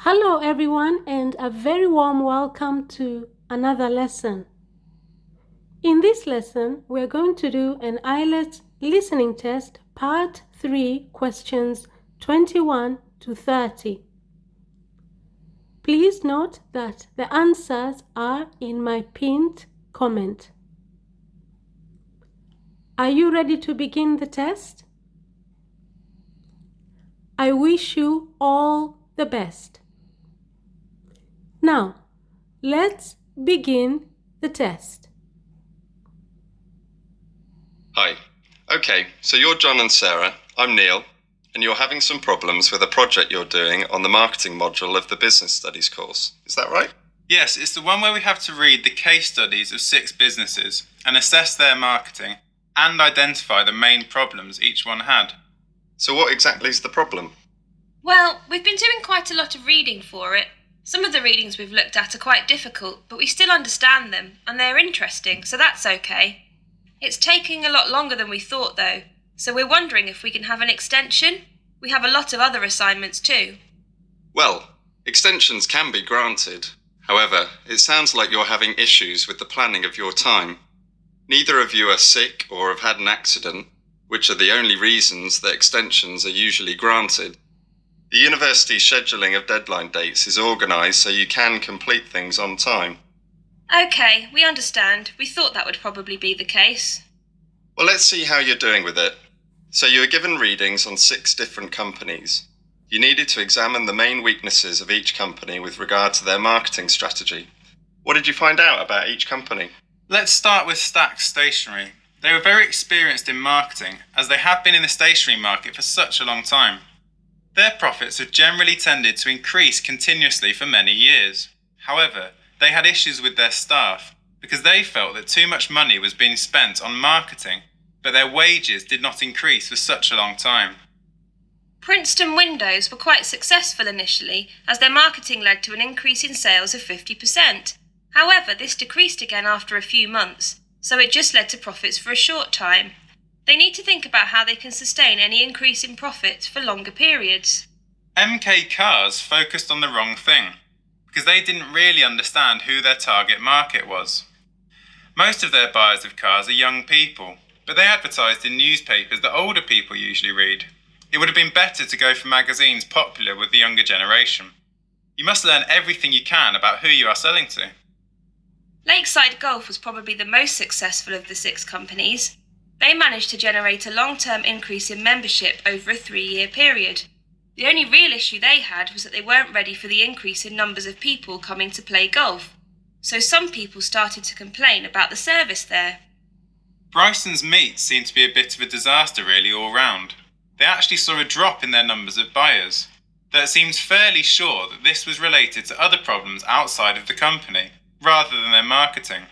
Hello everyone and a very warm welcome to another lesson. In this lesson, we're going to do an IELTS listening test part 3 questions 21 to 30. Please note that the answers are in my pinned comment. Are you ready to begin the test? I wish you all the best. Now, let's begin the test. Hi. Okay, so you're John and Sarah, I'm Neil, and you're having some problems with a project you're doing on the marketing module of the Business Studies course. Is that right? Yes, it's the one where we have to read the case studies of 6 businesses and assess their marketing and identify the main problems each one had. So what exactly is the problem? Well, we've been doing quite a lot of reading for it. Some of the readings we've looked at are quite difficult, but we still understand them and they're interesting, so that's okay. It's taking a lot longer than we thought though, so we're wondering if we can have an extension. We have a lot of other assignments too. Well, extensions can be granted. However, it sounds like you're having issues with the planning of your time. Neither of you are sick or have had an accident, which are the only reasons that extensions are usually granted. The university's scheduling of deadline dates is organised so you can complete things on time. Okay, we understand. We thought that would probably be the case. Well, let's see how you're doing with it. So you were given readings on 6 different companies. You needed to examine the main weaknesses of each company with regard to their marketing strategy. What did you find out about each company? Let's start with Stack Stationery. They were very experienced in marketing as they have been in the stationery market for such a long time. Their profits have generally tended to increase continuously for many years. However, they had issues with their staff because they felt that too much money was being spent on marketing, but their wages did not increase for such a long time. Princeton Windows were quite successful initially as their marketing led to an increase in sales of 50%. However, this decreased again after a few months, so it just led to profits for a short time. They need to think about how they can sustain any increase in profits for longer periods. MK Cars focused on the wrong thing because they didn't really understand who their target market was. Most of their buyers of cars are young people, but they advertised in newspapers that older people usually read. It would have been better to go for magazines popular with the younger generation. You must learn everything you can about who you are selling to. Lakeside Golf was probably the most successful of the 6 companies. They managed to generate a long-term increase in membership over a 3-year period. The only real issue they had was that they weren't ready for the increase in numbers of people coming to play golf. So some people started to complain about the service there. Bryson's Meat seemed to be a bit of a disaster really all round. They actually saw a drop in their numbers of buyers, though it seems fairly sure that this was related to other problems outside of the company, rather than their marketing.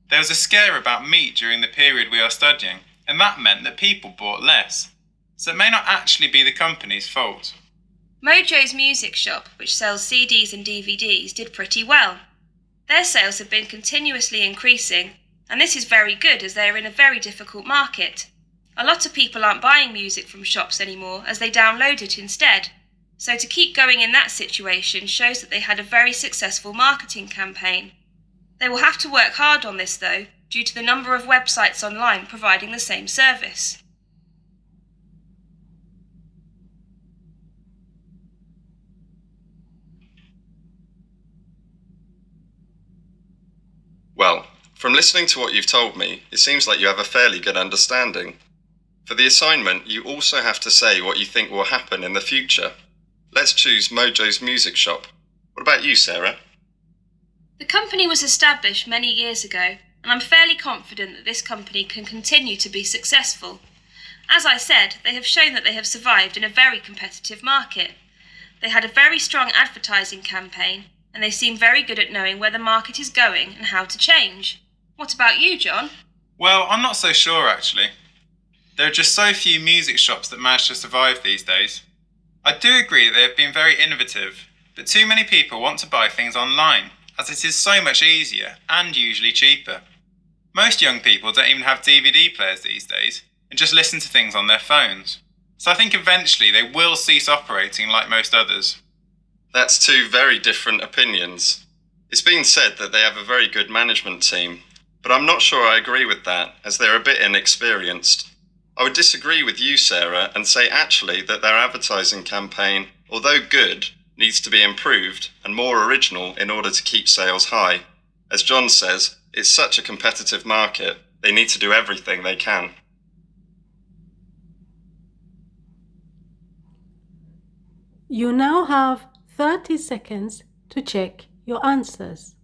There was a scare about meat during the period we are studying, and that meant that people bought less, so it may not actually be the company's fault. Mojo's Music Shop, which sells CDs and DVDs, did pretty well. Their sales have been continuously increasing, and this is very good as they are in a very difficult market. A lot of people aren't buying music from shops anymore as they download it instead. So to keep going in that situation shows that they had a very successful marketing campaign. They will have to work hard on this though, due to the number of websites online providing the same service. Well, from listening to what you've told me, it seems like you have a fairly good understanding. For the assignment, you also have to say what you think will happen in the future. Let's choose Mojo's Music Shop. What about you, Sarah? The company was established many years ago, and I'm fairly confident that this company can continue to be successful. As I said, they have shown that they have survived in a very competitive market. They had a very strong advertising campaign, and they seem very good at knowing where the market is going and how to change. What about you, John? Well, I'm not so sure actually. There are just so few music shops that manage to survive these days. I do agree that they have been very innovative, but too many people want to buy things online, as it is so much easier and usually cheaper. Most young people don't even have DVD players these days and just listen to things on their phones. So I think eventually they will cease operating like most others. That's two very different opinions. It's been said that they have a very good management team, but I'm not sure I agree with that, as they're a bit inexperienced. I would disagree with you, Sarah, and say actually that their advertising campaign, although good, needs to be improved and more original in order to keep sales high. As John says, it's such a competitive market, they need to do everything they can. You now have 30 seconds to check your answers.